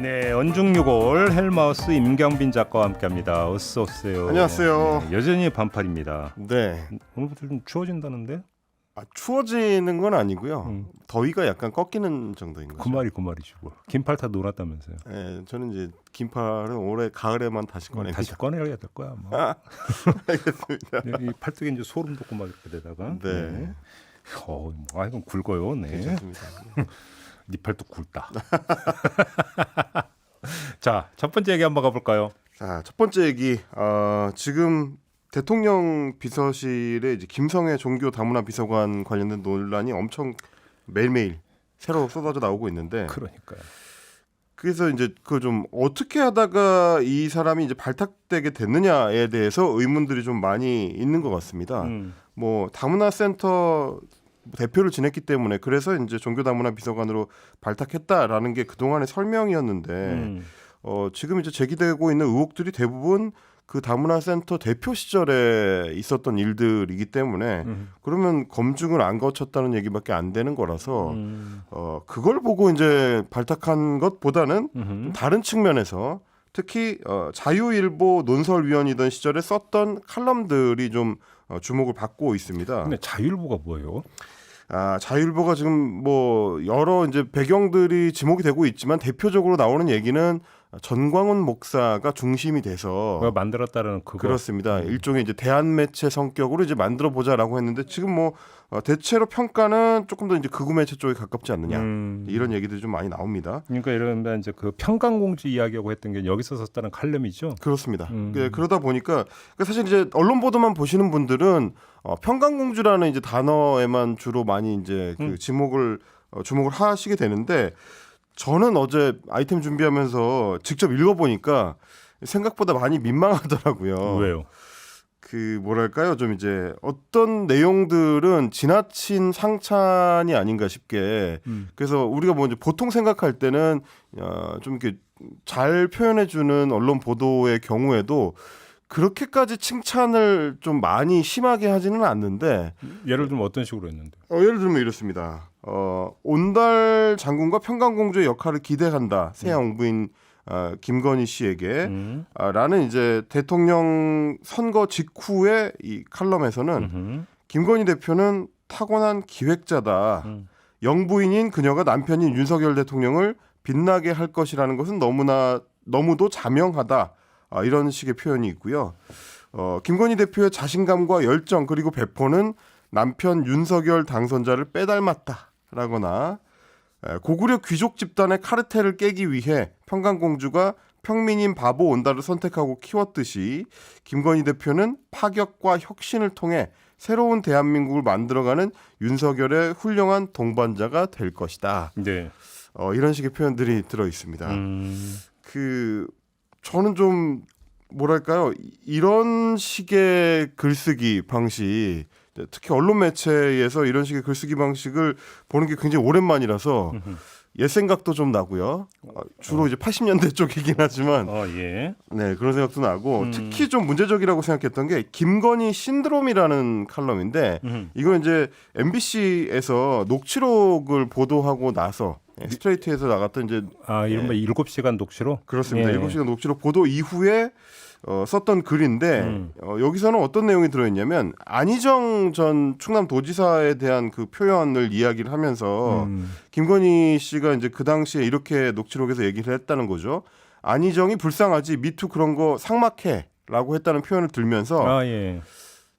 네, 언중유골 헬마우스 임경빈 작가와 함께합니다. 어서 오세요. 안녕하세요. 네, 여전히 반팔입니다. 네. 오늘부터 좀 추워진다는데? 추워지는 건 아니고요. 더위가 약간 꺾이는 정도인 거죠. 그 말이시고. 긴 팔 타 놀았다면서요? 네, 저는 이제 긴팔은 올해 가을에만 다시 꺼냅니다. 다시 꺼내야 될 거야. 아마. 알겠습니다. 네, 이 팔뚝에 이제 소름 돋고 막 이렇게 되다가. 네. 이건 굵어요. 네. 괜찮습니다. 네 팔뚝 굵다. 자, 첫 번째 얘기 한번 가볼까요? 자, 첫 번째 얘기. 지금 대통령 비서실에 이제 김성애 종교 다문화 비서관 관련된 논란이 엄청 매일매일 새로 쏟아져 나오고 있는데, 그러니까요. 그래서 이제 그 좀 어떻게 하다가 이 사람이 이제 발탁되게 됐느냐에 대해서 의문들이 좀 많이 있는 것 같습니다. 뭐 다문화 센터 대표를 지냈기 때문에 그래서 이제 종교다문화 비서관으로 발탁했다라는 게 그동안의 설명이었는데 지금 이제 제기되고 있는 의혹들이 대부분 그 다문화 센터 대표 시절에 있었던 일들이기 때문에 그러면 검증을 안 거쳤다는 얘기밖에 안 되는 거라서 그걸 보고 이제 발탁한 것보다는 좀 다른 측면에서 특히 자유일보 논설위원이던 시절에 썼던 칼럼들이 좀 주목을 받고 있습니다. 근데 자유일보가 뭐예요? 자유일보가 지금 뭐 여러 이제 배경들이 지목이 되고 있지만 대표적으로 나오는 얘기는 전광훈 목사가 중심이 돼서 만들었다는 그거. 그렇습니다. 일종의 이제 대한 매체 성격으로 이제 만들어 보자라고 했는데 지금 뭐 대체로 평가는 조금 더 이제 극우 매체 쪽에 가깝지 않느냐 이런 얘기들이 좀 많이 나옵니다. 그러니까 이러면 이제 그 평강공주 이야기하고 했던 게 여기서 썼다는 칼럼이죠. 그렇습니다. 그러다 보니까 사실 이제 언론 보도만 보시는 분들은 평강공주라는 이제 단어에만 주로 많이 이제 그 주목을 하시게 되는데 저는 어제 아이템 준비하면서 직접 읽어보니까 생각보다 많이 민망하더라고요. 왜요? 그 뭐랄까요, 좀 이제 어떤 내용들은 지나친 상찬이 아닌가 싶게. 그래서 우리가 뭐 이제 보통 생각할 때는 좀 이렇게 잘 표현해주는 언론 보도의 경우에도 그렇게까지 칭찬을 좀 많이 심하게 하지는 않는데. 예를 들면 어떤 식으로 했는데? 예를 들면 이렇습니다. 온달 장군과 평강공주의 역할을 기대한다. 새 영부인 김건희 씨에게 라는 이제 대통령 선거 직후의 이 칼럼에서는 김건희 대표는 타고난 기획자다. 영부인인 그녀가 남편인 윤석열 대통령을 빛나게 할 것이라는 것은 너무도 자명하다. 이런 식의 표현이 있고요. 김건희 대표의 자신감과 열정 그리고 배포는 남편 윤석열 당선자를 빼닮았다라거나 고구려 귀족 집단의 카르텔을 깨기 위해 평강공주가 평민인 바보 온다를 선택하고 키웠듯이 김건희 대표는 파격과 혁신을 통해 새로운 대한민국을 만들어가는 윤석열의 훌륭한 동반자가 될 것이다. 네. 이런 식의 표현들이 들어 있습니다. 저는 좀 뭐랄까요, 이런 식의 글쓰기 방식, 특히 언론 매체에서 이런 식의 글쓰기 방식을 보는 게 굉장히 오랜만이라서 옛 생각도 좀 나고요. 주로 이제 80년대 쪽이긴 하지만 예. 네, 그런 생각도 나고 특히 좀 문제적이라고 생각했던 게 김건희 신드롬이라는 칼럼인데 이건 이제 MBC에서 녹취록을 보도하고 나서 스트레이트에서 나갔던 이제 이른바 7시간 녹취록? 그렇습니다. 예. 7시간 녹취록 보도 이후에 썼던 글인데 여기서는 어떤 내용이 들어있냐면 안희정 전 충남도지사에 대한 그 표현을 이야기를 하면서 김건희 씨가 이제 그 당시에 이렇게 녹취록에서 얘기를 했다는 거죠. 안희정이 불쌍하지 미투 그런 거 삭막해라고 했다는 표현을 들면서 예.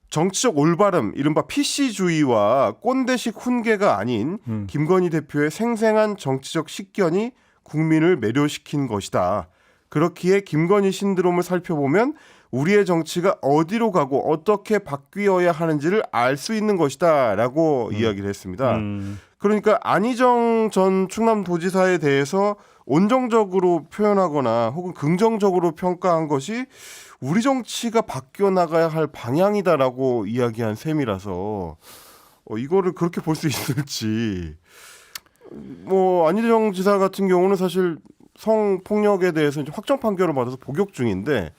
정치적 올바름, 이른바 PC주의와 꼰대식 훈계가 아닌 김건희 대표의 생생한 정치적 식견이 국민을 매료시킨 것이다. 그렇기에 김건희 신드롬을 살펴보면 우리의 정치가 어디로 가고 어떻게 바뀌어야 하는지를 알 수 있는 것이다 라고 이야기를 했습니다. 그러니까 안희정 전 충남도지사에 대해서 온정적으로 표현하거나 혹은 긍정적으로 평가한 것이 우리 정치가 바뀌어 나가야 할 방향이다라고 이야기한 셈이라서 이거를 그렇게 볼 수 있을지. 뭐 안희정 지사 같은 경우는 사실 성폭력에 대해서 이제 확정 판결을 받아서 복역 중인데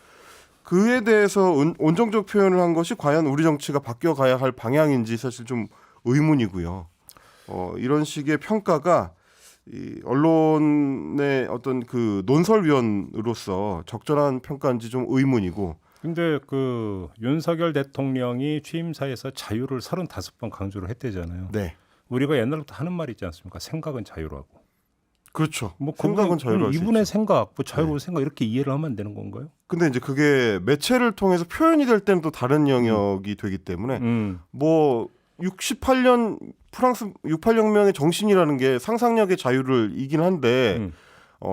그에 대해서 온정적 표현을 한 것이 과연 우리 정치가 바뀌어 가야 할 방향인지 사실 좀 의문이고요. 이런 식의 평가가 이 언론의 어떤 그 논설위원으로서 적절한 평가인지 좀 의문이고. 근데 그 윤석열 대통령이 취임사에서 자유를 35번 강조를 했대잖아요. 네. 우리가 옛날부터 하는 말이 있지 않습니까? 생각은 자유라고. 그렇죠. 뭐 생각은 자유로울 수 이분의 있죠. 생각, 뭐 자유로운 네. 생각 이렇게 이해를 하면 안 되는 건가요? 근데 이제 그게 매체를 통해서 표현이 될 때는 또 다른 영역이 되기 때문에 뭐 68년 프랑스 68혁명의 정신이라는 게 상상력의 자유를 이긴 한데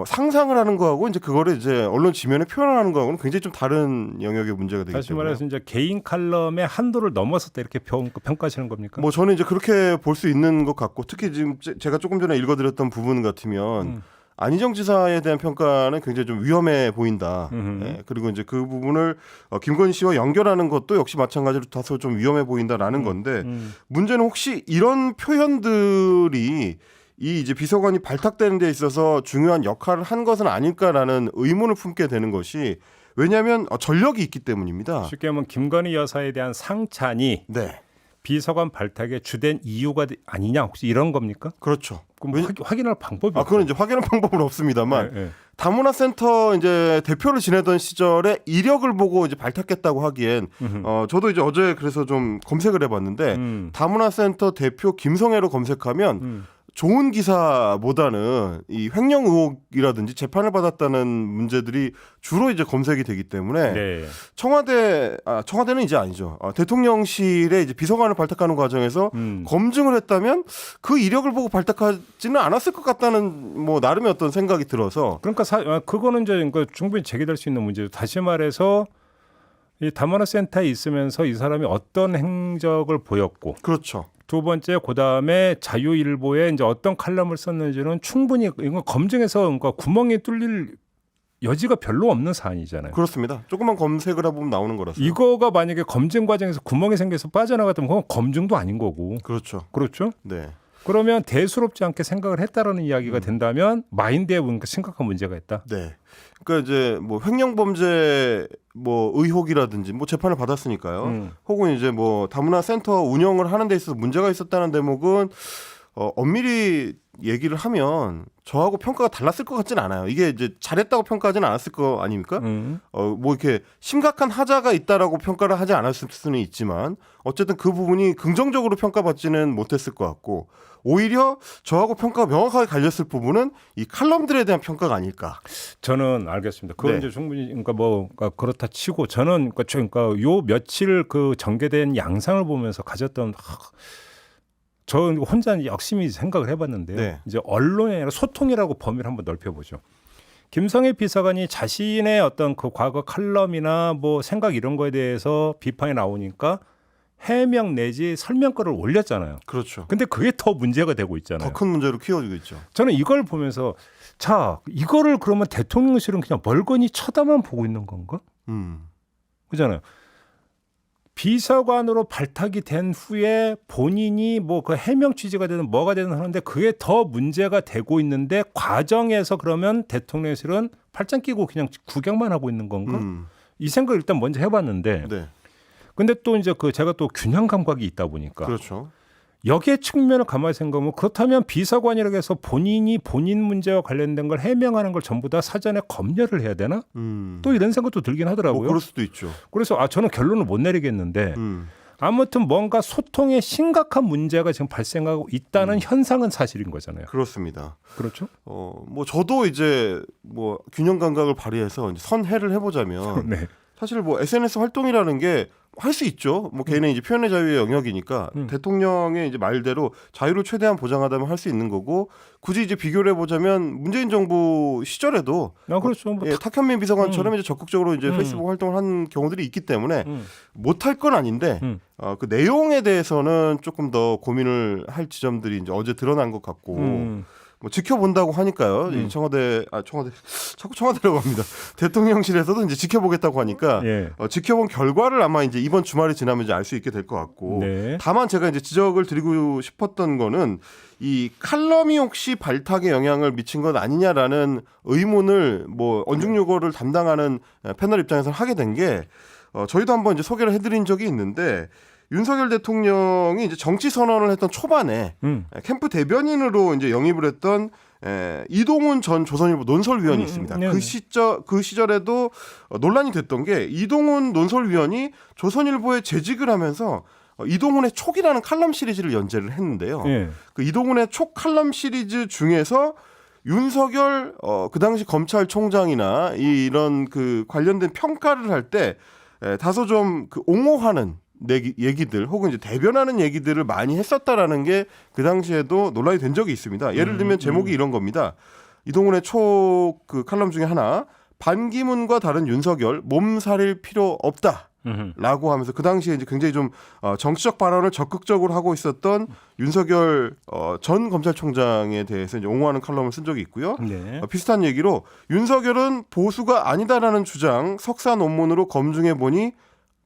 상상을 하는 거하고 이제 그거를 이제 언론 지면에 표현하는 거하고는 굉장히 좀 다른 영역의 문제가 되기 다시 때문에 말해서 이제 개인 칼럼의 한도를 넘어섰다 이렇게 평가하시는 겁니까? 뭐 저는 이제 그렇게 볼 수 있는 것 같고 특히 지금 제가 조금 전에 읽어드렸던 부분 같으면 안희정 지사에 대한 평가는 굉장히 좀 위험해 보인다. 예, 그리고 이제 그 부분을 김건희 씨와 연결하는 것도 역시 마찬가지로 다소 좀 위험해 보인다라는 건데 문제는 혹시 이런 표현들이 이 이제 비서관이 발탁되는 데 있어서 중요한 역할을 한 것은 아닐까라는 의문을 품게 되는 것이 왜냐하면 전력이 있기 때문입니다. 쉽게 하면 김건희 여사에 대한 상찬이 네, 비서관 발탁의 주된 이유가 아니냐 혹시 이런 겁니까? 그렇죠. 그럼 확인할 방법이 그건 이제 확인할 방법은 없습니다만 네. 다문화센터 이제 대표를 지내던 시절에 이력을 보고 이제 발탁했다고 하기엔 저도 이제 어제 그래서 좀 검색을 해봤는데 다문화센터 대표 김성애로 검색하면 좋은 기사보다는 이 횡령 의혹이라든지 재판을 받았다는 문제들이 주로 이제 검색이 되기 때문에 네. 청와대는 이제 아니죠. 대통령실에 이제 비서관을 발탁하는 과정에서 검증을 했다면 그 이력을 보고 발탁하지는 않았을 것 같다는 뭐 나름의 어떤 생각이 들어서 그러니까 그거는 이제 그러니까 충분히 제기될 수 있는 문제죠. 다시 말해서 이 다문화 센터에 있으면서 이 사람이 어떤 행적을 보였고 그렇죠. 두 번째, 그 다음에 자유일보에 이제 어떤 칼럼을 썼는지는 충분히 이거 검증해서 그러니까 구멍이 뚫릴 여지가 별로 없는 사안이잖아요. 그렇습니다. 조금만 검색을 해보면 나오는 거라서. 이거가 만약에 검증 과정에서 구멍이 생겨서 빠져나갔다면 그건 검증도 아닌 거고. 그렇죠. 그렇죠? 네. 그러면 대수롭지 않게 생각을 했다라는 이야기가 된다면 마인드에 뭔가 심각한 문제가 있다. 네. 그러니까 이제 뭐 횡령 범죄 뭐 의혹이라든지 뭐 재판을 받았으니까요. 혹은 이제 뭐 다문화 센터 운영을 하는 데 있어서 문제가 있었다는 대목은 엄밀히 얘기를 하면 저하고 평가가 달랐을 것 같지는 않아요. 이게 이제 잘했다고 평가하지는 않았을 거 아닙니까? 뭐 이렇게 심각한 하자가 있다라고 평가를 하지 않았을 수는 있지만 어쨌든 그 부분이 긍정적으로 평가받지는 못했을 것 같고 오히려 저하고 평가가 명확하게 갈렸을 부분은 이 칼럼들에 대한 평가가 아닐까. 저는 알겠습니다. 그건 네. 이제 충분히 그러니까 뭐 그렇다 치고 저는 그러니까 요 며칠 그 전개된 양상을 보면서 가졌던 저 혼자 열심히 생각을 해봤는데요. 네. 이제 언론이 아니라 소통이라고 범위를 한번 넓혀보죠. 김성애 비서관이 자신의 어떤 그 과거 칼럼이나 뭐 생각 이런 거에 대해서 비판이 나오니까 해명 내지 설명글을 올렸잖아요. 그렇죠. 근데 그게 더 문제가 되고 있잖아요. 더 큰 문제로 키워지고 있죠. 저는 이걸 보면서 자 이거를 그러면 대통령실은 그냥 멀거니 쳐다만 보고 있는 건가? 그잖아요. 비서관으로 발탁이 된 후에 본인이 뭐 그 해명 취지가 되든 뭐가 되든 하는데 그게 더 문제가 되고 있는데 과정에서 그러면 대통령실은 팔짱 끼고 그냥 구경만 하고 있는 건가? 이 생각을 일단 먼저 해봤는데 네. 근데 또 이제 그 제가 또 균형 감각이 있다 보니까 그렇죠. 여기에 측면을 가만히 생각하면 그렇다면 비서관이라고 해서 본인이 본인 문제와 관련된 걸 해명하는 걸 전부 다 사전에 검열을 해야 되나? 또 이런 생각도 들긴 하더라고요. 뭐 그럴 수도 있죠. 그래서 저는 결론을 못 내리겠는데 아무튼 뭔가 소통에 심각한 문제가 지금 발생하고 있다는 현상은 사실인 거잖아요. 그렇습니다. 그렇죠? 뭐 저도 이제 뭐 균형 감각을 발휘해서 이제 선회를 해보자면 네. 사실 뭐 SNS 활동이라는 게 할 수 있죠. 뭐 개인의 이제 표현의 자유의 영역이니까 대통령의 이제 말대로 자유를 최대한 보장하다면 할 수 있는 거고 굳이 이제 비교를 해보자면 문재인 정부 시절에도 그렇죠. 뭐 탁현민 비서관처럼 이제 적극적으로 이제 페이스북 활동을 한 경우들이 있기 때문에 못할 건 아닌데 그 내용에 대해서는 조금 더 고민을 할 지점들이 이제 어제 드러난 것 같고. 뭐 지켜본다고 하니까요. 이 청와대 자꾸 청와대라고 합니다. 대통령실에서도 이제 지켜보겠다고 하니까 예. 지켜본 결과를 아마 이제 이번 주말이 지나면 이제 알 수 있게 될 것 같고. 네. 다만 제가 이제 지적을 드리고 싶었던 거는 이 칼럼이 혹시 발탁에 영향을 미친 것 아니냐라는 의문을 뭐 언중요거를 담당하는 패널 입장에서 하게 된 게 저희도 한번 이제 소개를 해드린 적이 있는데. 윤석열 대통령이 이제 정치 선언을 했던 초반에 캠프 대변인으로 이제 영입을 했던 이동훈 전 조선일보 논설위원이 있습니다. 네. 그 시절에도 논란이 됐던 게 이동훈 논설위원이 조선일보에 재직을 하면서 이동훈의 촉이라는 칼럼 시리즈를 연재를 했는데요. 예. 그 이동훈의 촉 칼럼 시리즈 중에서 윤석열 그 당시 검찰총장이나 이런 그 관련된 평가를 할 때 다소 좀 그 옹호하는 얘기들 혹은 이제 대변하는 얘기들을 많이 했었다라는 게 그 당시에도 논란이 된 적이 있습니다. 예를 들면 제목이 이런 겁니다. 이동훈의 촉 그 칼럼 중에 하나, 반기문과 다른 윤석열 몸살일 필요 없다. 라고 하면서 그 당시에 이제 굉장히 좀 정치적 발언을 적극적으로 하고 있었던 윤석열 전 검찰총장에 대해서 이제 옹호하는 칼럼을 쓴 적이 있고요. 네. 비슷한 얘기로 윤석열은 보수가 아니다라는 주장 석사 논문으로 검증해 보니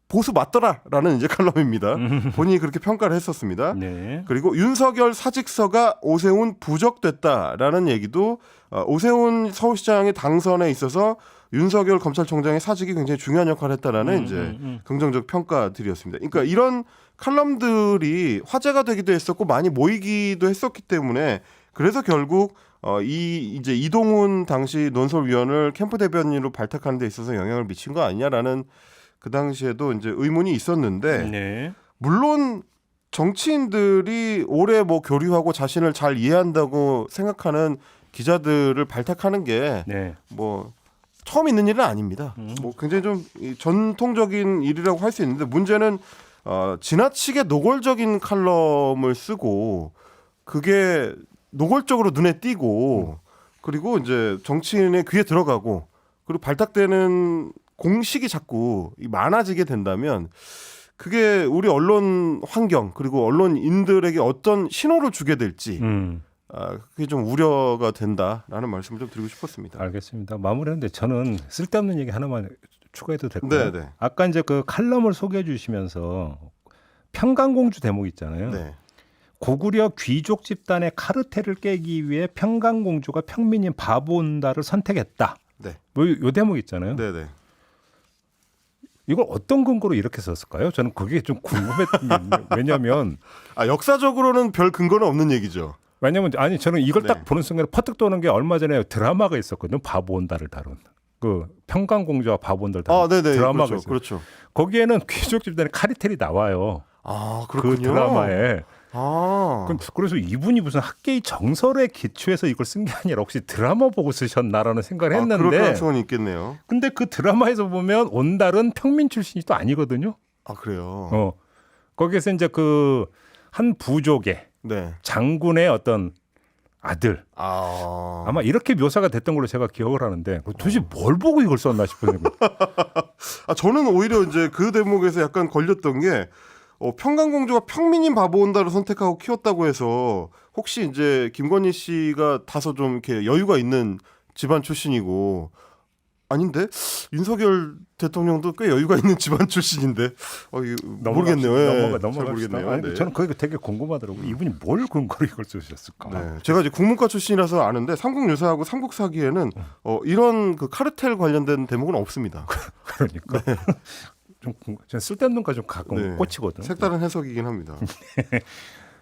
보수 맞더라라는 이제 칼럼입니다. 본인이 그렇게 평가를 했었습니다. 네. 그리고 윤석열 사직서가 오세훈 부적됐다라는 얘기도 오세훈 서울시장의 당선에 있어서 윤석열 검찰총장의 사직이 굉장히 중요한 역할을 했다라는 이제 긍정적 평가들이었습니다. 그러니까 이런 칼럼들이 화제가 되기도 했었고 많이 모이기도 했었기 때문에 그래서 결국 이제 이동훈 당시 논설위원을 캠프 대변인으로 발탁하는 데 있어서 영향을 미친 거 아니냐라는 그 당시에도 이제 의문이 있었는데 네. 물론 정치인들이 오래 뭐 교류하고 자신을 잘 이해한다고 생각하는 기자들을 발탁하는 게 네. 뭐 처음 있는 일은 아닙니다. 뭐 굉장히 좀 전통적인 일이라고 할 수 있는데 문제는 지나치게 노골적인 칼럼을 쓰고 그게 노골적으로 눈에 띄고 그리고 이제 정치인의 귀에 들어가고 그리고 발탁되는 공식이 자꾸 많아지게 된다면 그게 우리 언론 환경 그리고 언론인들에게 어떤 신호를 주게 될지 그게 좀 우려가 된다라는 말씀을 좀 드리고 싶었습니다. 알겠습니다. 마무리하는데 저는 쓸데없는 얘기 하나만 추가해도 될까요? 네. 아까 이제 그 칼럼을 소개해 주시면서 평강공주 대목 있잖아요. 네. 고구려 귀족 집단의 카르텔을 깨기 위해 평강공주가 평민인 바보온다를 선택했다. 네. 뭐 요 대목 있잖아요. 네. 이걸 어떤 근거로 이렇게 썼을까요? 저는 그게 좀 궁금했거든요. 왜냐하면 역사적으로는 별 근거는 없는 얘기죠. 아니 저는 이걸 네. 딱 보는 순간에 퍼뜩 도는 게 얼마 전에 드라마가 있었거든요. 바보온다를 다룬 그 평강공주와 바보온다를 다룬 네네. 드라마가 그렇죠. 있어요. 그렇죠. 거기에는 귀족 집단의 카르텔이 나와요. 그렇군요. 그 드라마에. 아. 그래서 이분이 무슨 학계의 정설에 기초해서 이걸 쓴 게 아니라 혹시 드라마 보고 쓰셨나라는 생각을 그럴 했는데 가능성은 있겠네요. 근데 그 드라마에서 보면 온달은 평민 출신이 또 아니거든요. 그래요. 거기에서 이제 그 한 부족의 네. 장군의 어떤 아들 아마 이렇게 묘사가 됐던 걸로 제가 기억을 하는데 도대체 뭘 보고 이걸 썼나 싶어요. 저는 오히려 이제 그 대목에서 약간 걸렸던 게 평강공주가 평민인 바보온다를 선택하고 키웠다고 해서 혹시 이제 김건희 씨가 다소 좀 이렇게 여유가 있는 집안 출신이고 아닌데 윤석열 대통령도 꽤 여유가 있는 집안 출신인데 모르겠네요. 잘 모르겠네요. 아니, 네. 저는 그게 되게 궁금하더라고요. 이분이 뭘 근거로 이걸 쓰셨을까? 네. 제가 이제 국문과 출신이라서 아는데 삼국유사하고 삼국사기에는 이런 그 카르텔 관련된 대목은 없습니다. 그러니까 좀 쓸데없는 거 좀 가끔 네. 꽂히거든요. 색다른 해석이긴 합니다.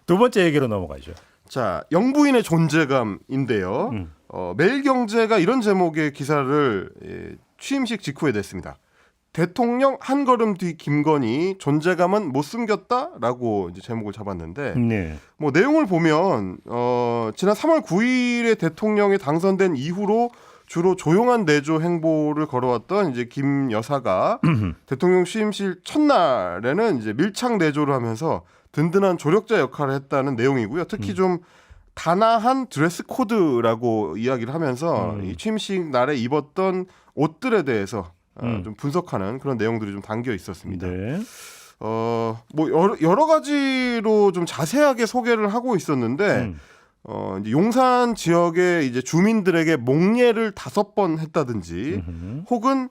두 번째 얘기로 넘어가죠. 자, 영부인의 존재감인데요. 매일경제가 이런 제목의 기사를 취임식 직후에 냈습니다. 대통령 한 걸음 뒤 김건희 존재감은 못 숨겼다라고 이제 제목을 잡았는데 네. 뭐 내용을 보면 지난 3월 9일에 대통령이 당선된 이후로 주로 조용한 내조 행보를 걸어왔던 이제 김 여사가 대통령 취임식 첫날에는 이제 밀착 내조를 하면서 든든한 조력자 역할을 했다는 내용이고요. 특히 좀 단아한 드레스 코드라고 이야기를 하면서 이 취임식 날에 입었던 옷들에 대해서 좀 분석하는 그런 내용들이 좀 담겨 있었습니다. 네. 뭐 여러 가지로 좀 자세하게 소개를 하고 있었는데 이제 용산 지역의 이제 주민들에게 목례를 5번 했다든지 혹은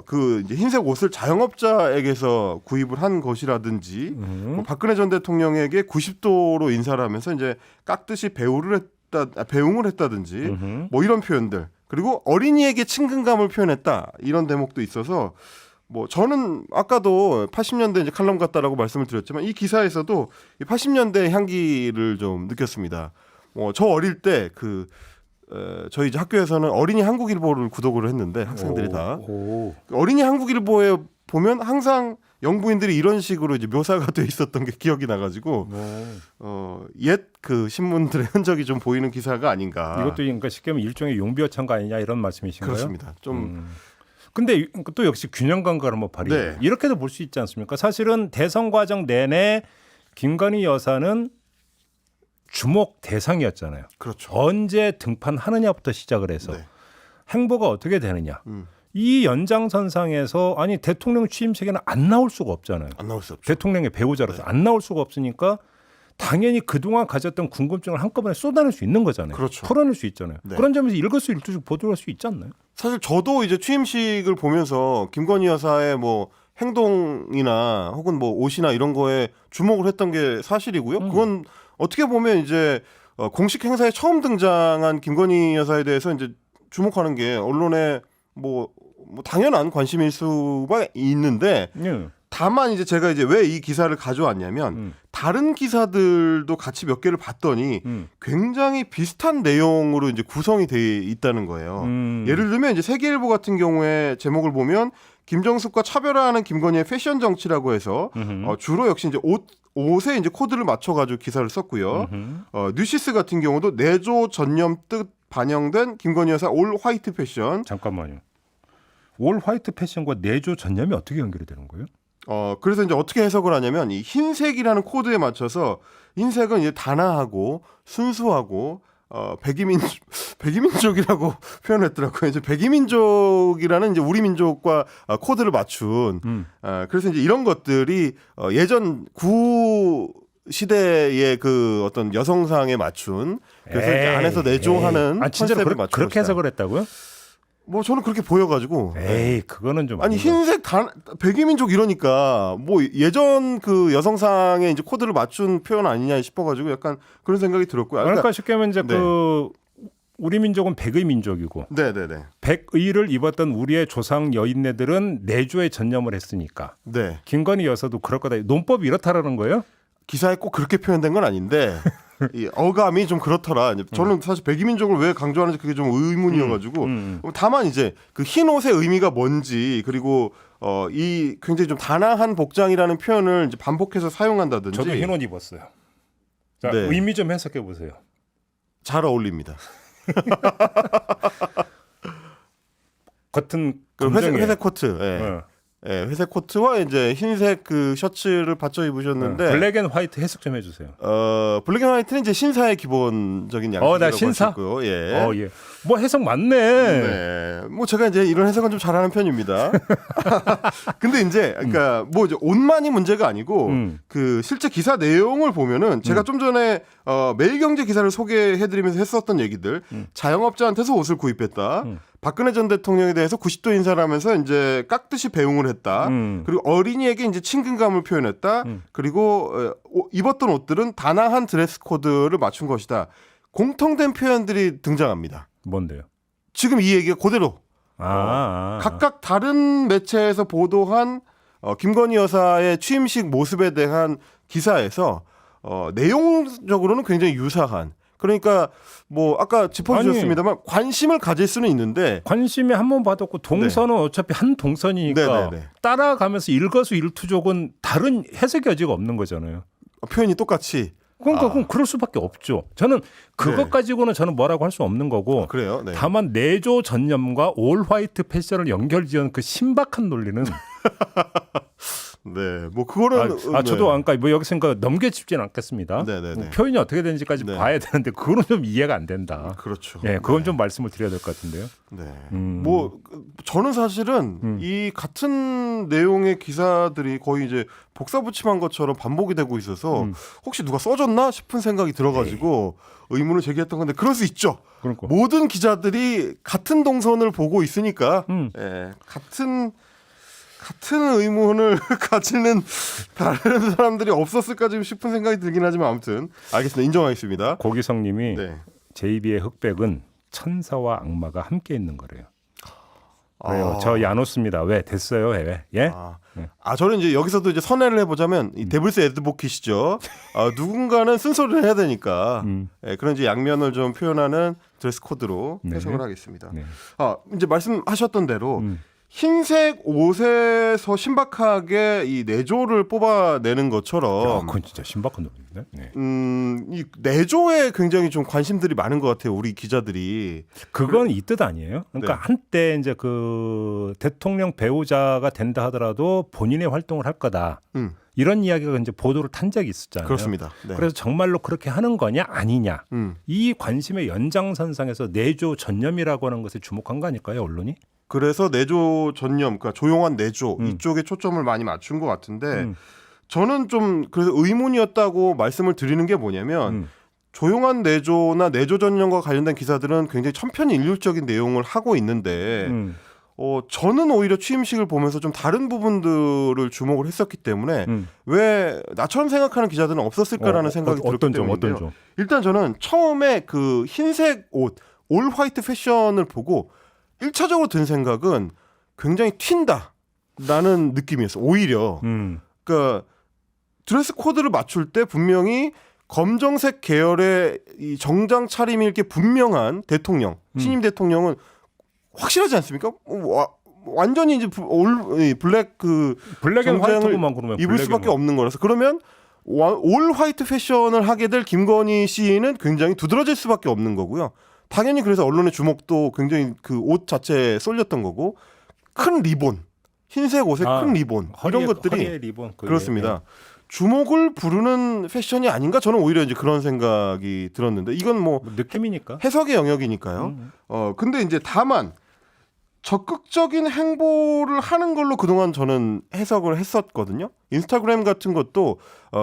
그 이제 흰색 옷을 자영업자에게서 구입을 한 것이라든지 뭐 박근혜 전 대통령에게 90도로 인사를 하면서 이제 깍듯이 배웅을 했다든지 뭐 이런 표현들 그리고 어린이에게 친근감을 표현했다 이런 대목도 있어서 뭐 저는 아까도 80년대 이제 칼럼 같다라고 말씀을 드렸지만 이 기사에서도 이 80년대 향기를 좀 느꼈습니다. 저 어릴 때 그 저희 이제 학교에서는 어린이 한국일보를 구독을 했는데 학생들이 다 오. 어린이 한국일보에 보면 항상 영부인들이 이런 식으로 이제 묘사가 돼 있었던 게 기억이 나가지고 옛 그 신문들의 흔적이 좀 보이는 기사가 아닌가. 이것도 그러니까 쉽게 하면 일종의 용비어천가 아니냐 이런 말씀이신가요? 그렇습니다. 좀 근데 또 역시 균형 감각을 한번 발휘. 네. 이렇게도 볼 수 있지 않습니까? 사실은 대선 과정 내내 김건희 여사는 주목 대상이었잖아요. 그렇죠. 언제 등판하느냐부터 시작을 해서 네. 행보가 어떻게 되느냐. 이 연장선상에서 아니 대통령 취임식에는 안 나올 수가 없잖아요. 안 나올 수 없죠. 대통령의 배우자로서 안 나올 수가 없으니까 당연히 그동안 가졌던 궁금증을 한꺼번에 쏟아낼 수 있는 거잖아요. 그렇죠. 풀어낼 수 있잖아요. 네. 그런 점에서 일거수일투족 보도할 수 있지 않나요? 사실 저도 이제 취임식을 보면서 김건희 여사의 뭐 행동이나 혹은 뭐 옷이나 이런 거에 주목을 했던 게 사실이고요. 그건 어떻게 보면 이제 공식 행사에 처음 등장한 김건희 여사에 대해서 이제 주목하는 게 언론의 뭐 당연한 관심일 수가 있는데 예. 다만 이제 제가 이제 왜 이 기사를 가져왔냐면 다른 기사들도 같이 몇 개를 봤더니 굉장히 비슷한 내용으로 이제 구성이 돼 있다는 거예요. 예를 들면 이제 세계일보 같은 경우에 제목을 보면 김정숙과 차별화하는 김건희의 패션 정치라고 해서 주로 역시 이제 옷에 이제 코드를 맞춰가지고 기사를 썼고요. 뉴시스 같은 경우도 내조 전념 뜻 반영된 김건희 여사 올 화이트 패션. 잠깐만요. 올 화이트 패션과 내조 전념이 어떻게 연결이 되는 거예요? 그래서 이제 어떻게 해석을 하냐면 이 흰색이라는 코드에 맞춰서 흰색은 이제 단아하고 순수하고 백이민족이라고 표현했더라고요. 이제 백이민족이라는 이제 우리 민족과 코드를 맞춘. 그래서 이제 이런 것들이 예전 구 시대의 그 어떤 여성상에 맞춘 그래서 이제 안에서 내조하는 진짜로 컨셉에 맞춰 그렇게 해석을 했다고요? 뭐 저는 그렇게 보여가지고 에이 그거는 좀 아니 아닌 것 흰색 백이민족 이러니까 뭐 예전 그 여성상에 이제 코드를 맞춘 표현 아니냐 싶어가지고 약간 그런 생각이 들었고요. 그러니까 쉽게 하면 이제 네. 그 우리 민족은 백의 민족이고 네네네. 백의를 입었던 우리의 조상 여인네들은 내조에 전념을 했으니까 네. 김건희 여사도 그럴 거다. 논법이 이렇다라는 거예요? 기사에 꼭 그렇게 표현된 건 아닌데 이 어감이 좀 그렇더라. 저는 사실 백이민족을 왜 강조하는지 그게 좀 의문이어가지고 다만 이제 그 흰 옷의 의미가 뭔지 그리고 이 굉장히 좀 단아한 복장이라는 표현을 이제 반복해서 사용한다든지 저도 흰 옷 입었어요. 자, 네. 의미 좀 해석해 보세요. 잘 어울립니다. 겉은 그 검정이에요. 회색 코트, 예. 어. 예, 회색 코트와 이제 흰색 그 셔츠를 받쳐 입으셨는데 블랙 앤 화이트 해석 좀 해주세요. 블랙 앤 화이트는 이제 신사의 기본적인 양식이라고 나 신사? 할 수 있고요. 예. 예. 뭐 해석 맞네. 네. 뭐 제가 이제 이런 해석은 좀 잘하는 편입니다. 근데 이제 그러니까 뭐 이제 옷만이 문제가 아니고 그 실제 기사 내용을 보면은 제가 좀 전에 매일경제 기사를 소개해드리면서 했었던 얘기들 자영업자한테서 옷을 구입했다. 박근혜 전 대통령에 대해서 90도 인사를 하면서 이제 깍듯이 배웅을 했다. 그리고 어린이에게 이제 친근감을 표현했다. 그리고 입었던 옷들은 단아한 드레스 코드를 맞춘 것이다. 공통된 표현들이 등장합니다. 뭔데요? 지금 이 얘기가 그대로 각각 다른 매체에서 보도한 김건희 여사의 취임식 모습에 대한 기사에서 내용적으로는 굉장히 유사한. 그러니까 뭐 아까 짚어주셨습니다만 관심을 가질 수는 있는데 관심이 한 번 받았고 동선은 어차피 한 동선이니까 네네네. 따라가면서 일거수일투족은 다른 해석 여지가 없는 거잖아요. 표현이 똑같이 그러니까 그럼 그럴 수밖에 없죠. 저는 그것 네. 가지고는 저는 뭐라고 할 수 없는 거고 그래요. 네. 다만 내조 전념과 올 화이트 패션을 연결지은 그 신박한 논리는 네, 뭐 그거는 저도 그러니까 뭐 여기서 넘겨짚지는 않겠습니다. 네네네. 뭐 표현이 어떻게 되는지까지 네. 봐야 되는데 그거는 좀 이해가 안 된다. 그렇죠. 예, 그건 좀 말씀을 드려야 될 것 같은데요. 네. 뭐 저는 사실은 이 같은 내용의 기사들이 거의 이제 복사붙임한 것처럼 반복이 되고 있어서 혹시 누가 써줬나 싶은 생각이 들어가지고 의문을 제기했던 건데 그럴 수 있죠. 그러니까. 모든 기자들이 같은 동선을 보고 있으니까 예, 같은 의문을 가지는 다른 사람들이 없었을까 싶은 생각이 들긴 하지만 아무튼 알겠습니다. 인정하겠습니다. 고기성님이 네. 제이비의 흑백은 천사와 악마가 함께 있는 거래요. 그래요. 저 야노스입니다. 왜 됐어요? 왜? 예? 저는 이제 여기서도 이제 선회를 해보자면 이 데블스 애드보킷이죠. 누군가는 쓴소리를 해야 되니까 그런 이제 양면을 좀 표현하는 드레스 코드로 네. 해석을 하겠습니다. 네. 이제 말씀하셨던 대로 음. 흰색 옷에서 신박하게 이 내조를 뽑아내는 야, 것처럼 그건 진짜 신박한 놈인데. 네. 이 내조에 굉장히 좀 관심들이 많은 것 같아요. 우리 기자들이. 그건 이 뜻 아니에요? 그러니까 네. 한때 이제 그 대통령 배우자가 된다 하더라도 본인의 활동을 할 거다. 음, 이런 이야기가 이제 보도를 탄 적이 있었잖아요. 그렇습니다. 네. 그래서 정말로 그렇게 하는 거냐 아니냐. 음. 이 관심의 연장선상에서 내조 전념이라고 하는 것에 주목한 거 아닐까요, 언론이? 그래서 내조 전념, 그러니까 조용한 내조 음. 이쪽에 초점을 많이 맞춘 것 같은데 음. 저는 좀 그래서 의문이었다고 말씀을 드리는 게 뭐냐면 조용한 내조나 내조 전념과 관련된 기사들은 굉장히 천편일률적인 내용을 하고 있는데 저는 오히려 취임식을 보면서 좀 다른 부분들을 주목을 했었기 때문에 왜 나처럼 생각하는 기자들은 없었을까라는 생각이 들었기 어떤 점, 때문인데요. 어떤 점? 일단 저는 처음에 그 흰색 옷, 올 화이트 패션을 보고 1차적으로 든 생각은 굉장히 튄다라는 느낌이었어요. 오히려 그러니까 드레스 코드를 맞출 때 분명히 검정색 계열의 이 정장 차림이 이렇게 분명한 대통령, 신임 대통령은 확실하지 않습니까? 완전히 이제 블랙 그 블랙 앤 정장을 화이트만 그러면 입을 수밖에 없는 거라서 그러면 올 화이트 패션을 하게 될 김건희 씨는 굉장히 두드러질 수밖에 없는 거고요. 당연히 그래서 언론의 주목도 굉장히 그 옷 자체에 쏠렸던 거고 큰 리본, 흰색 옷에 큰 리본 이런 것들이 허리에 리본, 그렇습니다. 주목을 부르는 패션이 아닌가 저는 오히려 이제 그런 생각이 들었는데 이건 뭐 느낌이니까. 해석의 영역이니까요. 근데 이제 다만 적극적인 행보를 하는 걸로 그동안 저는 해석을 했었거든요. 인스타그램 같은 것도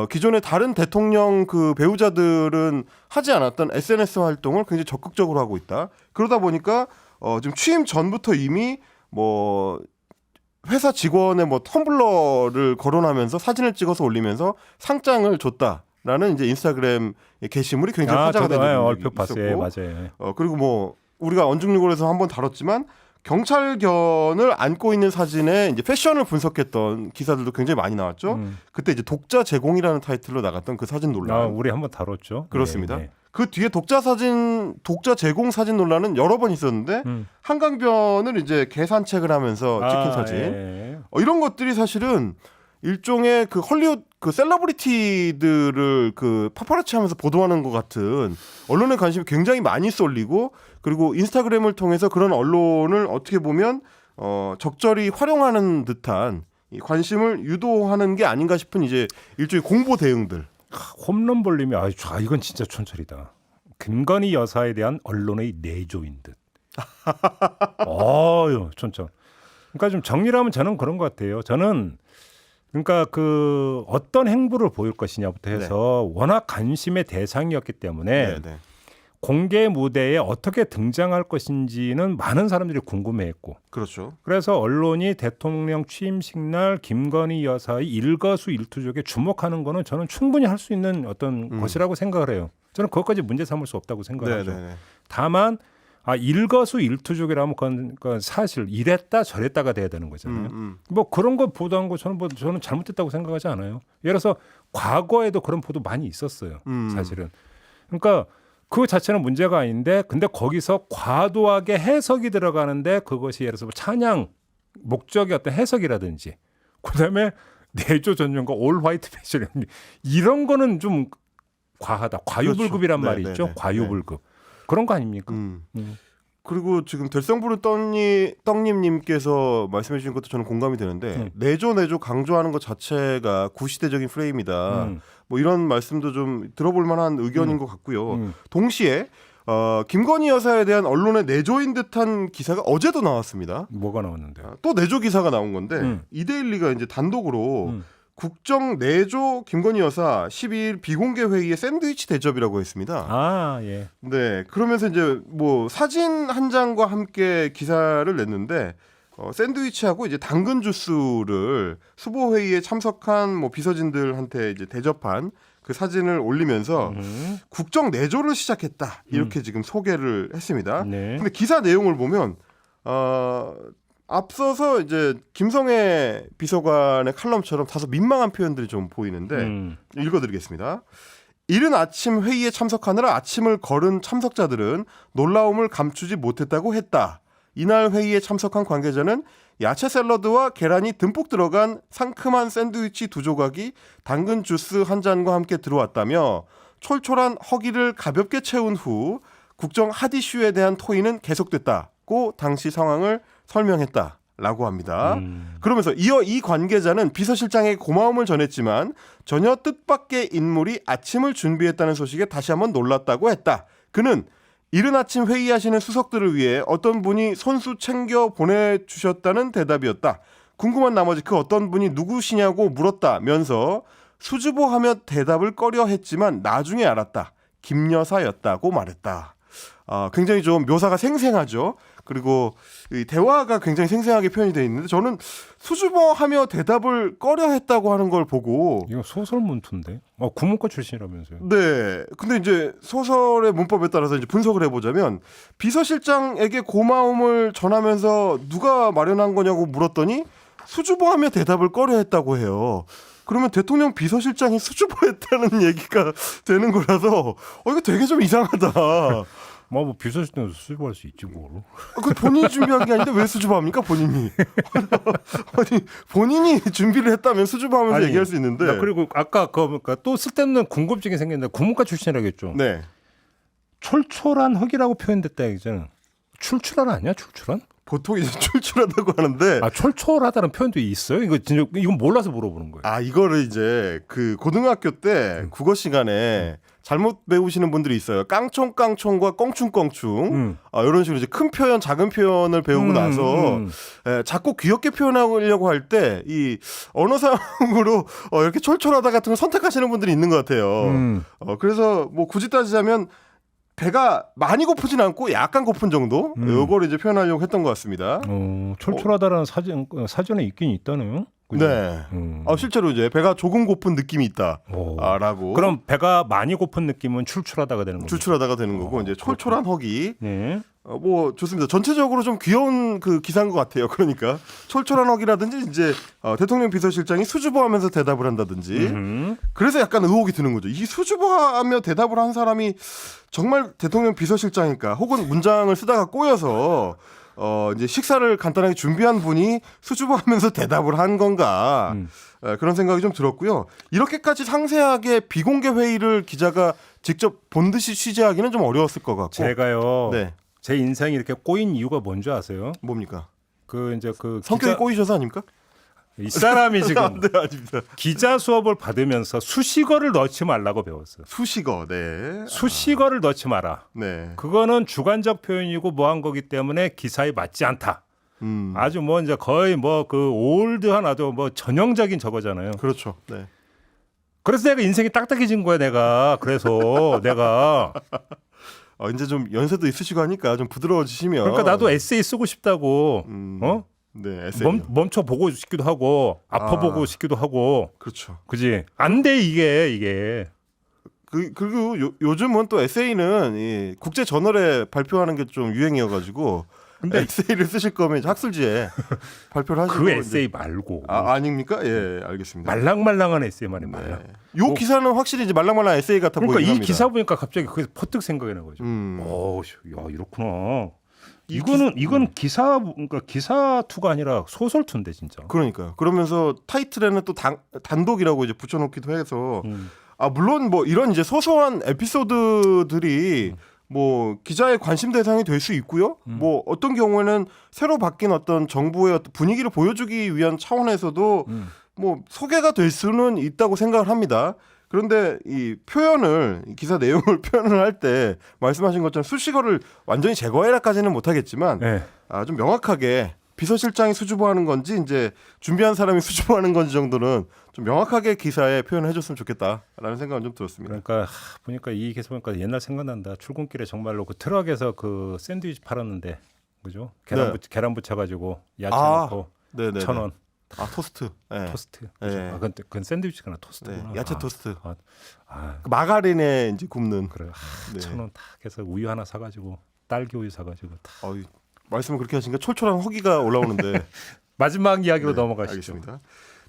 기존의 다른 대통령 그 배우자들은 하지 않았던 SNS 활동을 굉장히 적극적으로 하고 있다. 그러다 보니까 지금 취임 전부터 이미 뭐 회사 직원의 뭐 텀블러를 거론하면서 사진을 찍어서 올리면서 상장을 줬다라는 이제 인스타그램 게시물이 굉장히 화제가 된 적이 얼핏 봤어요. 있었고, 맞아요. 그리고 뭐 우리가 언중유골에서 한번 다뤘지만 경찰견을 안고 있는 사진에 이제 패션을 분석했던 기사들도 굉장히 많이 나왔죠. 그때 이제 독자 제공이라는 타이틀로 나갔던 그 사진 논란. 우리 한번 다뤘죠. 그렇습니다. 네. 그 뒤에 독자 제공 사진 논란은 여러 번 있었는데 한강변을 이제 개 산책을 하면서 찍힌 사진. 예. 이런 것들이 사실은 일종의 그 헐리우드 그 셀러브리티들을 그 파파라치 하면서 보도하는 것 같은 언론의 관심이 굉장히 많이 쏠리고 그리고 인스타그램을 통해서 그런 언론을 어떻게 보면 적절히 활용하는 듯한 이 관심을 유도하는 게 아닌가 싶은 이제 일종의 공보 대응들. 홈런 볼륨이 이건 진짜 촌철이다. 김건희 여사에 대한 언론의 내조인 듯. 촌철. 그러니까 좀 정리를 하면 저는 그런 것 같아요. 저는 그러니까 그 어떤 행보를 보일 것이냐부터 해서 워낙 관심의 대상이었기 때문에 공개 무대에 어떻게 등장할 것인지는 많은 사람들이 궁금해했고, 그렇죠. 그래서 언론이 대통령 취임식 날 김건희 여사의 일거수일투족에 주목하는 거는 저는 충분히 할 수 있는 어떤 것이라고 생각을 해요. 저는 그것까지 문제 삼을 수 없다고 생각하죠. 다만 일거수일투족이라면 그건 사실 이랬다 저랬다가 돼야 되는 거잖아요. 뭐 그런 거 보도한 거 저는 잘못됐다고 생각하지 않아요. 예를 들어서 과거에도 그런 보도 많이 있었어요. 사실은. 그러니까 그 자체는 문제가 아닌데 근데 거기서 과도하게 해석이 들어가는데 그것이 예를 들어서 찬양 목적의 어떤 해석이라든지 그다음에 내조 전용과 올 화이트 패션 이런 거는 좀 과하다. 과유불급이란 말이 있죠. 과유불급. 그런 거 아닙니까? 그리고 지금 될성부른 떡님님께서 말씀해 주신 것도 저는 공감이 되는데 내조 강조하는 것 자체가 구시대적인 프레임이다. 뭐 이런 말씀도 좀 들어볼 만한 의견인 것 같고요. 동시에 김건희 여사에 대한 언론의 내조인 듯한 기사가 어제도 나왔습니다. 뭐가 나왔는데요? 또 내조 기사가 나온 건데 이데일리가 이제 단독으로 국정 내조 김건희 여사 12일 비공개 회의에 샌드위치 대접이라고 했습니다. 예. 네, 그러면서 이제 뭐 사진 한 장과 함께 기사를 냈는데 샌드위치하고 이제 당근 주스를 수보 회의에 참석한 뭐 비서진들한테 이제 대접한 그 사진을 올리면서 국정 내조를 시작했다 이렇게 지금 소개를 했습니다. 네. 근데 기사 내용을 보면 앞서서 이제 김성애 비서관의 칼럼처럼 다소 민망한 표현들이 좀 보이는데 읽어드리겠습니다. 이른 아침 회의에 참석하느라 아침을 걸은 참석자들은 놀라움을 감추지 못했다고 했다. 이날 회의에 참석한 관계자는 야채 샐러드와 계란이 듬뿍 들어간 상큼한 샌드위치 2조각이 당근 주스 한 잔과 함께 들어왔다며 촐촐한 허기를 가볍게 채운 후 국정 핫이슈에 대한 토의는 계속됐다고 당시 상황을 설명했다라고 합니다. 그러면서 이어 이 관계자는 비서실장에게 고마움을 전했지만 전혀 뜻밖의 인물이 아침을 준비했다는 소식에 다시 한번 놀랐다고 했다. 그는 이른 아침 회의하시는 수석들을 위해 어떤 분이 손수 챙겨 보내주셨다는 대답이었다. 궁금한 나머지 그 어떤 분이 누구시냐고 물었다면서 수줍어하며 대답을 꺼려했지만 나중에 알았다. 김 여사였다고 말했다. 굉장히 좀 묘사가 생생하죠. 그리고 이 대화가 굉장히 생생하게 표현이 되어 있는데 저는 수줍어하며 대답을 꺼려했다고 하는 걸 보고 이거 소설 문투인데. 국문과 출신이라면서요. 네. 근데 이제 소설의 문법에 따라서 이제 분석을 해보자면 비서실장에게 고마움을 전하면서 누가 마련한 거냐고 물었더니 수줍어하며 대답을 꺼려했다고 해요. 그러면 대통령 비서실장이 수줍어했다는 얘기가 되는 거라서 이거 되게 좀 이상하다. 뭐 비서실장도 수줍어할 수 있지 뭘. 그 본인이 준비한 게 아닌데 왜 수줍어합니까 본인이? 아니 본인이 준비를 했다면 수줍어하면서 얘기할 수 있는데. 그리고 아까 그러니까 또 쓸데없는 궁금증이 생겼는데 국문과 출신이라겠죠. 네. 촐촐한 흙이라고 표현됐다 얘기잖아요. 출출한 아니야? 출출한? 보통 이제 출출하다고 하는데. 촐촐하다는 표현도 있어요? 이거 진짜 이건 몰라서 물어보는 거예요. 이거를 이제 그 고등학교 때 국어 시간에 잘못 배우시는 분들이 있어요. 깡총깡총과 껑충껑충 이런 식으로 이제 큰 표현, 작은 표현을 배우고 나서 자꾸 귀엽게 표현하려고 할 때 이 언어상으로 이렇게 촐촐하다 같은 걸 선택하시는 분들이 있는 것 같아요. 그래서 뭐 굳이 따지자면 배가 많이 고프진 않고 약간 고픈 정도 요걸 이제 표현하려고 했던 것 같습니다. 촐촐하다라는 사전에 있긴 있다네요. 그죠? 네. 실제로 이제 배가 조금 고픈 느낌이 있다라고. 그럼 배가 많이 고픈 느낌은 출출하다가 되는 거죠. 출출하다가 되는 거고 이제 촐촐한 허기. 네. 뭐 좋습니다. 전체적으로 좀 귀여운 그 기사인 것 같아요. 그러니까 촐촐한 허기라든지 이제 대통령 비서실장이 수줍어하면서 대답을 한다든지. 그래서 약간 의혹이 드는 거죠. 이 수줍어하며 대답을 한 사람이 정말 대통령 비서실장일까? 혹은 문장을 쓰다가 꼬여서 이제 식사를 간단하게 준비한 분이 수줍어하면서 대답을 한 건가? 그런 생각이 좀 들었고요. 이렇게까지 상세하게 비공개 회의를 기자가 직접 본 듯이 취재하기는 좀 어려웠을 것 같고. 제가요. 네. 제 인생이 이렇게 꼬인 이유가 뭔지 아세요? 뭡니까? 이제 성격이 꼬이셔서 아닙니까? 이 사람이 지금 네, 아닙니다. 기자 수업을 받으면서 수식어를 넣지 말라고 배웠어요. 수식어, 네. 수식어를 넣지 마라. 네. 그거는 주관적 표현이고 뭐한 거기 때문에 기사에 맞지 않다. 아주 뭐 이제 거의 뭐 그 올드한 아주 뭐 전형적인 저거잖아요. 그렇죠. 네. 그래서 내가 인생이 딱딱해진 거야, 내가. 그래서 내가 이제 좀 연세도 있으시고 하니까 좀 부드러워지시면. 그러니까 나도 에세이 쓰고 싶다고. 네, 에세이. 멈춰 보고 싶기도 하고 아파 보고 싶기도 하고. 그렇죠. 그지? 안 돼 이게. 그리고 요즘은 또 에세이는 이 국제 저널에 발표하는 게 좀 유행이어가지고. 근데 에세이를 쓰실 거면 이제 학술지에 발표를 하시고. 그 에세이 말고. 아닙니까? 예, 알겠습니다. 말랑말랑한 에세이 말이야. 요 기사는 확실히 이제 말랑말랑한 에세이 같아 보이긴 그러니까 이 합니다. 기사 보니까 갑자기 그게 퍼뜩 생각이 나 가지고. 야 이렇구나. 이건 그러니까 기사 투가 아니라 소설 투인데 진짜. 그러니까요. 그러면서 타이틀에는 또 단독이라고 이제 붙여놓기도 해서 물론 뭐 이런 이제 소소한 에피소드들이 뭐 기자의 관심 대상이 될 수 있고요. 뭐 어떤 경우에는 새로 바뀐 어떤 정부의 어떤 분위기를 보여주기 위한 차원에서도 뭐 소개가 될 수는 있다고 생각을 합니다. 그런데 이 표현을 기사 내용을 표현을 할 때 말씀하신 것처럼 수식어를 완전히 제거해라까지는 못하겠지만 좀 명확하게 비서실장이 수줍어하는 건지 이제 준비한 사람이 수줍어하는 건지 정도는 좀 명확하게 기사에 표현을 해줬으면 좋겠다라는 생각은 좀 들었습니다. 그러니까 보니까 이 기사 보니까 옛날 생각난다. 출근길에 정말로 그 트럭에서 그 샌드위치 팔았는데 그죠? 계란 붙여가지고 야채 넣고 1,000원. 토스트. 네. 토스트. 네. 그건 샌드위치가 아니라 토스트구나. 네. 야채 토스트. 그 마가린에 이제 굽는. 그래. 1,000원 딱 해서 우유 하나 사가지고 딸기 우유 사가지고 딱. 말씀을 그렇게 하시니까 촐촐한 허기가 올라오는데 마지막 이야기로 넘어가시죠. 알겠습니다.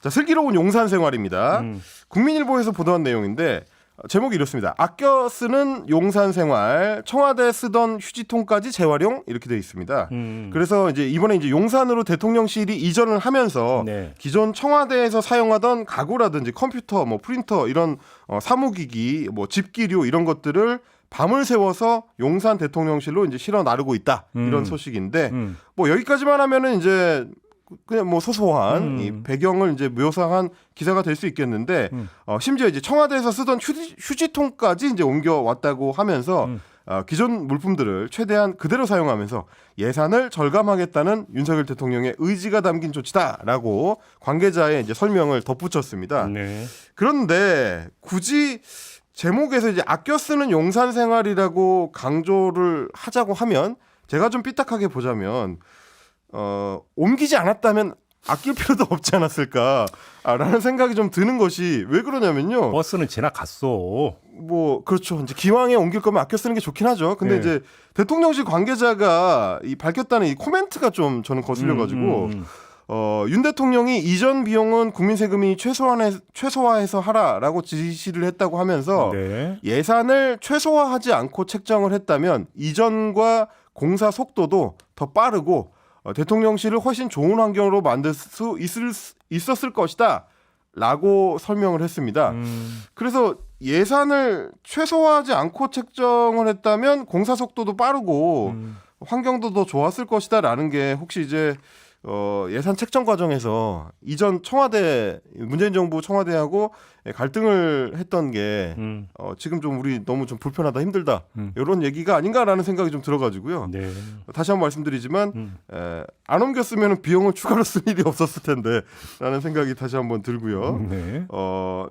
자, 슬기로운 용산 생활입니다. 국민일보에서 보도한 내용인데 제목이 이렇습니다. 아껴 쓰는 용산 생활, 청와대 쓰던 휴지통까지 재활용 이렇게 되어 있습니다. 그래서 이제 이번에 이제 용산으로 대통령실이 이전을 하면서 네. 기존 청와대에서 사용하던 가구라든지 컴퓨터, 뭐 프린터 이런 사무기기, 뭐 집기류 이런 것들을 밤을 새워서 용산 대통령실로 이제 실어 나르고 있다 이런 소식인데 뭐 여기까지만 하면은 이제 그냥 뭐 소소한 이 배경을 이제 묘사한 기사가 될 수 있겠는데 심지어 이제 청와대에서 쓰던 휴지통까지 이제 옮겨 왔다고 하면서 기존 물품들을 최대한 그대로 사용하면서 예산을 절감하겠다는 윤석열 대통령의 의지가 담긴 조치다라고 관계자의 이제 설명을 덧붙였습니다. 네. 그런데 굳이 제목에서 이제 아껴 쓰는 용산 생활이라고 강조를 하자고 하면 제가 좀 삐딱하게 보자면 옮기지 않았다면 아낄 필요도 없지 않았을까라는 생각이 좀 드는 것이 왜 그러냐면요. 버스는 지나갔어. 뭐 그렇죠. 이제 기왕에 옮길 거면 아껴 쓰는 게 좋긴 하죠. 근데 네. 이제 대통령실 관계자가 이 밝혔다는 이 코멘트가 좀 저는 거슬려가지고 윤 대통령이 이전 비용은 국민 세금이 최소화해서 하라라고 지시를 했다고 하면서 네. 예산을 최소화하지 않고 책정을 했다면 이전과 공사 속도도 더 빠르고 대통령실을 훨씬 좋은 환경으로 만들 수 있었을 것이다 라고 설명을 했습니다. 그래서 예산을 최소화하지 않고 책정을 했다면 공사 속도도 빠르고 환경도 더 좋았을 것이다 라는 게 혹시 이제 예산 책정 과정에서 이전 청와대 문재인 정부 청와대하고 갈등을 했던 게 지금 좀 우리 너무 좀 불편하다 힘들다 이런 얘기가 아닌가라는 생각이 좀 들어가지고요. 네. 다시 한번 말씀드리지만 안 옮겼으면 비용을 추가로 쓸 일이 없었을 텐데라는 생각이 다시 한번 들고요. 네.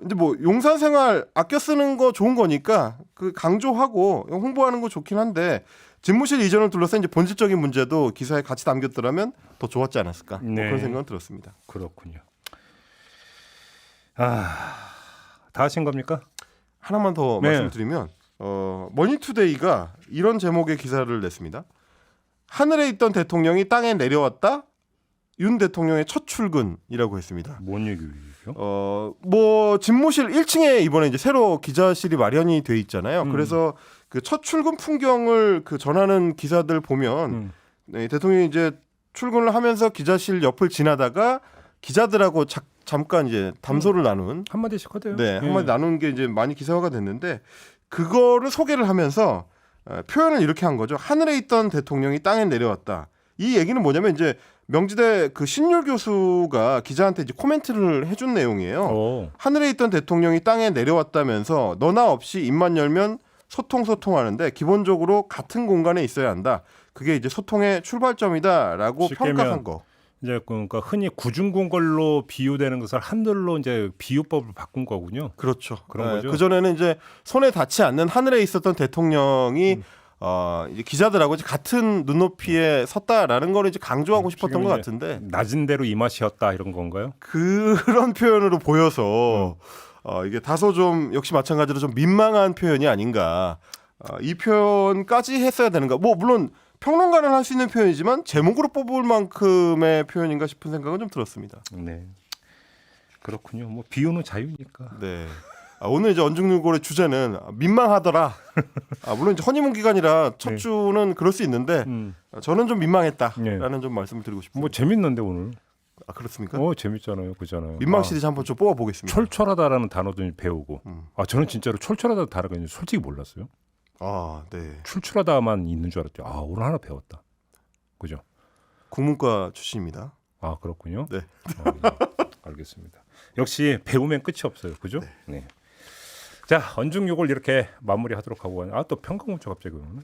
이제 뭐 용산 생활 아껴 쓰는 거 좋은 거니까 그 강조하고 홍보하는 거 좋긴 한데. 집무실 이전을 둘러싼 이제 본질적인 문제도 기사에 같이 담겼더라면 더 좋았지 않았을까 뭐 네. 그런 생각은 들었습니다. 그렇군요. 다 하신 겁니까? 하나만 더 네. 말씀드리면 머니투데이가 이런 제목의 기사를 냈습니다. 하늘에 있던 대통령이 땅에 내려왔다. 윤 대통령의 첫 출근이라고 했습니다. 뭔 얘기죠? 뭐 집무실 1층에 이번에 이제 새로 기자실이 마련이 돼 있잖아요. 그래서 그 첫 출근 풍경을 그 전하는 기사들 보면 네, 대통령이 이제 출근을 하면서 기자실 옆을 지나다가 기자들하고 잠깐 이제 담소를 나눈 한마디씩 하대요. 네, 한마디 나눈 게 이제 많이 기사화가 됐는데 그거를 소개를 하면서 표현을 이렇게 한 거죠. 하늘에 있던 대통령이 땅에 내려왔다. 이 얘기는 뭐냐면 이제 명지대 그 신율 교수가 기자한테 이제 코멘트를 해준 내용이에요. 하늘에 있던 대통령이 땅에 내려왔다면서 너나 없이 입만 열면 소통하는데 기본적으로 같은 공간에 있어야 한다. 그게 이제 소통의 출발점이다라고 평가한 거. 이제 그러니까 흔히 구중궁궐로 비유되는 것을 하늘로 이제 비유법을 바꾼 거군요. 그렇죠. 그런 거죠. 그 전에는 이제 손에 닿지 않는 하늘에 있었던 대통령이 이제 기자들하고 이제 같은 눈높이에 섰다라는 걸 이제 강조하고 싶었던 것 같은데 낮은 대로 이 맛이었다 이런 건가요? 그런 표현으로 보여서 이게 다소 좀 역시 마찬가지로 좀 민망한 표현이 아닌가. 이 표현까지 했어야 되는가. 뭐 물론 평론가는 할 수 있는 표현이지만 제목으로 뽑을 만큼의 표현인가 싶은 생각은 좀 들었습니다. 네, 그렇군요. 뭐 비유는 자유니까. 네. 오늘 이제 언중유골의 주제는 민망하더라. 물론 이제 허니문 기간이라 첫 주는 그럴 수 있는데 저는 좀 민망했다라는 좀 말씀을 드리고 싶습니다. 뭐 재밌는데 오늘. 그렇습니까? 재밌잖아요, 그잖아요. 민망 시리즈 한번 좀 뽑아보겠습니다. 철철하다라는 단어도 배우고. 저는 진짜로 철철하다 단어가 있는지 솔직히 몰랐어요. 네. 출출하다만 있는 줄 알았죠. 오늘 하나 배웠다. 그죠? 국문과 출신입니다. 그렇군요. 네. 알겠습니다. 역시 배우면 끝이 없어요. 그죠? 네. 자, 언중요걸 이렇게 마무리하도록 하고 또 평강문자 갑자기 오네.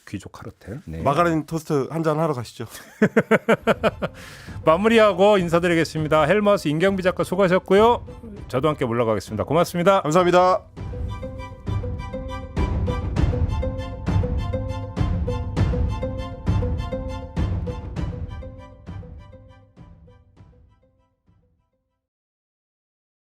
귀족 카르텔. 네. 마가린 토스트 한잔 하러 가시죠. 마무리하고 인사드리겠습니다. 헬머스 임경비 작가 수고하셨고요. 저도 함께 물러가겠습니다. 고맙습니다. 감사합니다.